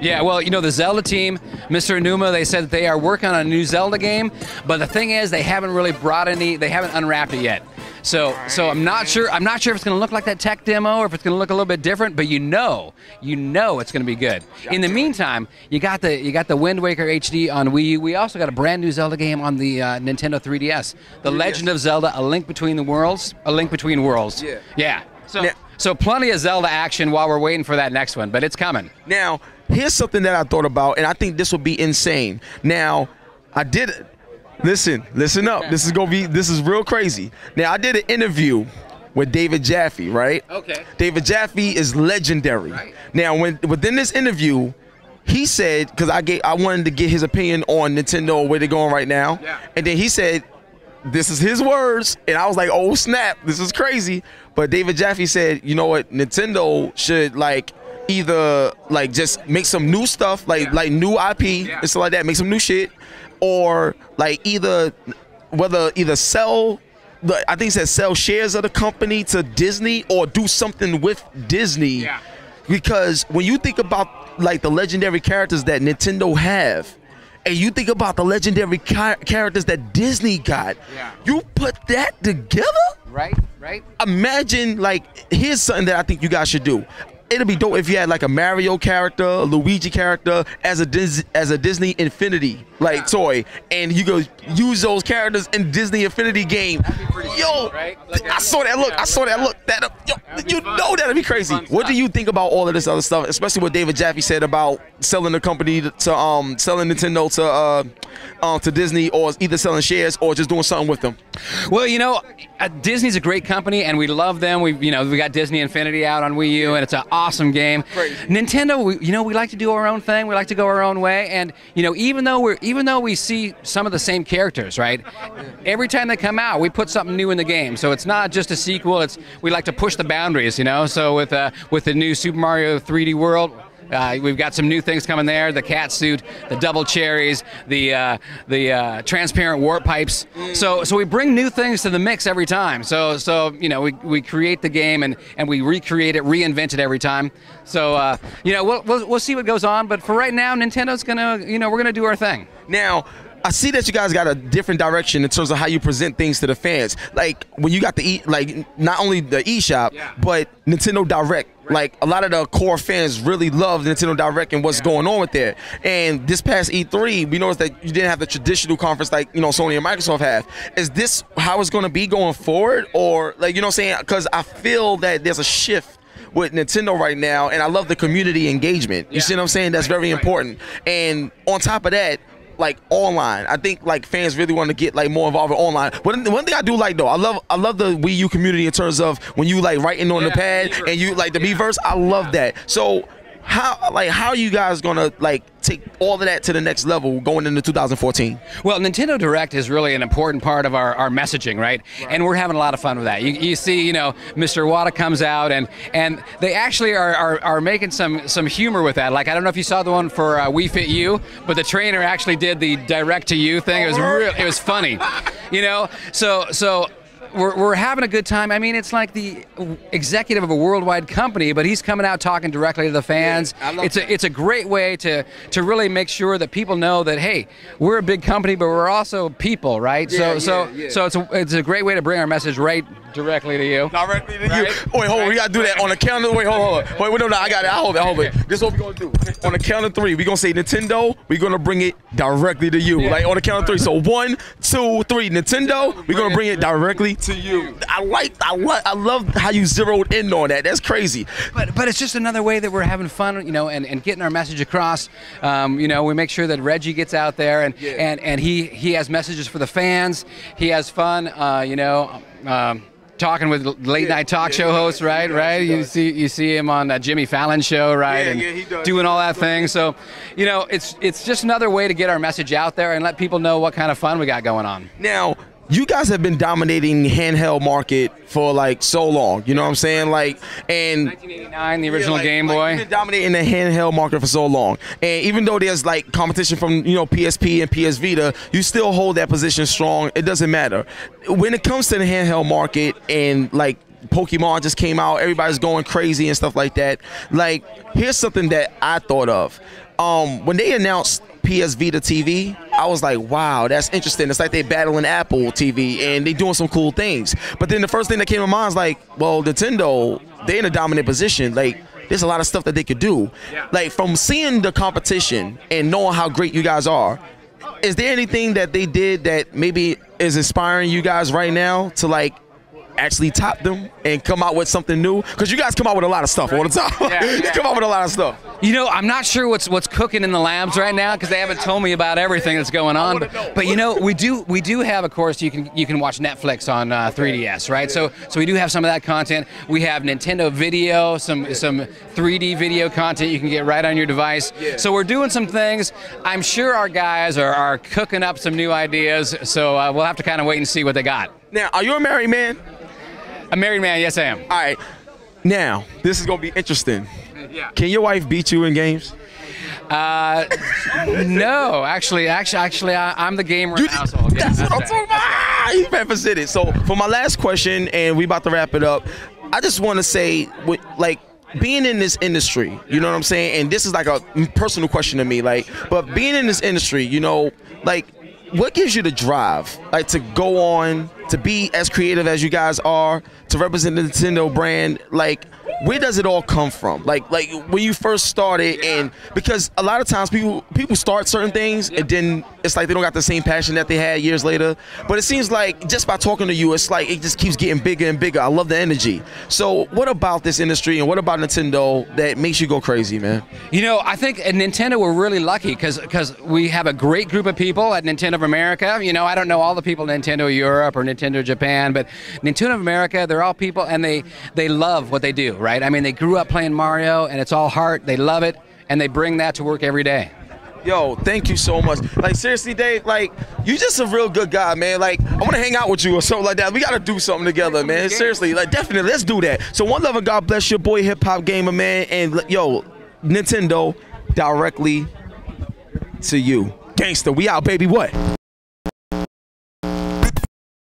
Yeah, well, you know, the Zelda team, Mr. Enuma, they said that they are working on a new Zelda game, but the thing is they haven't really brought any, they haven't unwrapped it yet. So I'm not sure if it's going to look like that tech demo or if it's going to look a little bit different, but you know it's going to be good. In the meantime, you got the Wind Waker HD on Wii U. We also got a brand new Zelda game on the Nintendo 3DS. The Legend of Zelda: A Link Between the Worlds. A Link Between Worlds. Yeah. Yeah. So plenty of Zelda action while we're waiting for that next one, but it's coming. Now, here's something that I thought about, and I think this would be insane. Now, I did. Listen up. This is real crazy. Now, I did an interview with David Jaffe, right? Okay. David Jaffe is legendary. Right. Now, within this interview, he said, because I wanted to get his opinion on Nintendo, where they're going right now. Yeah. And then he said, this is his words, and I was like, oh snap, this is crazy. But David Jaffe said, you know what, Nintendo should either just make some new stuff, like new IP and stuff like that, make some new shit, or either sell, I think he said sell shares of the company to Disney or do something with Disney. Yeah. Because when you think about the legendary characters that Nintendo have, and you think about the legendary characters that Disney got, you put that together? Right. Imagine, here's something that I think you guys should do. It'd be dope if you had a Mario character, a Luigi character as a Disney Infinity toy, and you go use those characters in Disney Infinity game. Yo, right? I saw that look. Yo, you know that'd be crazy. What do you think about all of this other stuff, especially what David Jaffe said about selling the company to selling Nintendo to Disney, or either selling shares or just doing something with them? Well, you know, Disney's a great company, and we love them. We got Disney Infinity out on Wii U, and it's an awesome game. Crazy. Nintendo, we like to do our own thing. We like to go our own way, and even though we see some of the same characters, right? Every time they come out, we put something new in the game. So it's not just a sequel. We like to push the boundaries, So with the new Super Mario 3D World, we've got some new things coming there: the cat suit, the double cherries, the transparent warp pipes. So we bring new things to the mix every time. So we create the game and we recreate it, reinvent it every time. So we'll see what goes on. But for right now, Nintendo's gonna we're gonna do our thing. Now, I see that you guys got a different direction in terms of how you present things to the fans. When you got not only the eShop, but Nintendo Direct. A lot of the core fans really love Nintendo Direct and what's going on with there. And this past E3, we noticed that you didn't have the traditional conference like Sony and Microsoft have. Is this how it's going to be going forward, or Because I feel that there's a shift with Nintendo right now, and I love the community engagement. You see what I'm saying? That's very important. And on top of that, online, I think fans really want to get more involved in online. One thing I do though, I love the Wii U community in terms of when you writing on the pad and you the Miiverse. I love that. So how are you guys gonna take all of that to the next level going into 2014? Well, Nintendo Direct is really an important part of our messaging, right? And we're having a lot of fun with that. You see, Mr. Iwata comes out and they actually are making some humor with that. I don't know if you saw the one for Wii Fit U, but the trainer actually did the direct to you thing. It was funny, So we're having a good time. I mean, it's like the executive of a worldwide company, but he's coming out talking directly to the fans. It's a great way to really make sure that people know that, hey, we're a big company, but we're also people, right? So it's a great way to bring our message right directly to you. Directly to you. Wait, hold on. We gotta do that on the count of. Wait, hold on. Wait, no, I got it. I hold it. This is what we're gonna do. On the count of 3, we're gonna say Nintendo. We're gonna bring it directly to you. On the count of 3. So 1, 2, 3. Nintendo. We're gonna bring it directly to you. I love how you zeroed in on that. That's crazy. But it's just another way that we're having fun, and getting our message across. We make sure that Reggie gets out there and he has messages for the fans. He has fun. Talking with late night talk show hosts, right? You see him on Jimmy Fallon's show, right? He does. Doing all that thing. So, it's just another way to get our message out there and let people know what kind of fun we got going on. Now, you guys have been dominating handheld market for so long, you know what I'm saying? And 1989, the original Game Boy. You've been dominating the handheld market for so long. And even though there's competition from PSP and PS Vita, you still hold that position strong. It doesn't matter. When it comes to the handheld market and Pokemon just came out, everybody's going crazy and stuff like that. Here's something that I thought of. when they announced PS Vita TV, I was like, wow, that's interesting. It's like they battling Apple TV and they doing some cool things. But then the first thing that came to mind is like, well, Nintendo, they're in a dominant position. Like, there's a lot of stuff that they could do. Like, from seeing the competition and knowing how great you guys are, is there anything that they did that maybe is inspiring you guys right now to like actually top them and come out with something new? Because you guys come out with a lot of stuff all the time. You come out with a lot of stuff. You know, I'm not sure what's cooking in the labs right now because they haven't told me about everything that's going on. But you know, we do have, of course, you can watch Netflix on 3DS, right? So we do have some of that content. We have Nintendo video, some 3D video content you can get right on your device. So we're doing some things. I'm sure our guys are cooking up some new ideas. So we'll have to kind of wait and see what they got. Now, are you a married man? A married man, yes I am. All right. Now, this is going to be interesting. Can your wife beat you in games? No, actually, I'm the gamer in the household. That's what I'm talking about. You represented. So, for my last question, and we about to wrap it up, I just want to say, like, being in this industry, you know what I'm saying? And this is like a personal question to me, like, but being in this industry, you know, like, what gives you the drive, like, to go on, to be as creative as you guys are, to represent the Nintendo brand? Like, where does it all come from? Like when you first started, and because a lot of times people start certain things and then it's like they don't got the same passion that they had years later. But it seems like just by talking to you, it's like it just keeps getting bigger and bigger. I love the energy. So what about this industry and what about Nintendo that makes you go crazy, man? You know, I think at Nintendo we're really lucky because we have a great group of people at Nintendo of America. You know, I don't know all the people at Nintendo Europe or Nintendo Japan, but Nintendo of America, they're all people and they love what they do, right? I mean, they grew up playing Mario, and it's all heart. They love it, and they bring that to work every day. Yo, thank you so much. Like, seriously, Dave, like, you just a real good guy, man. Like, I want to hang out with you or something like that. We got to do something together, man. Seriously, like, definitely, let's do that. So, one love and God bless your boy, Hip Hop Gamer, man. And, yo, Nintendo, directly to you. Gangster, we out, baby. What?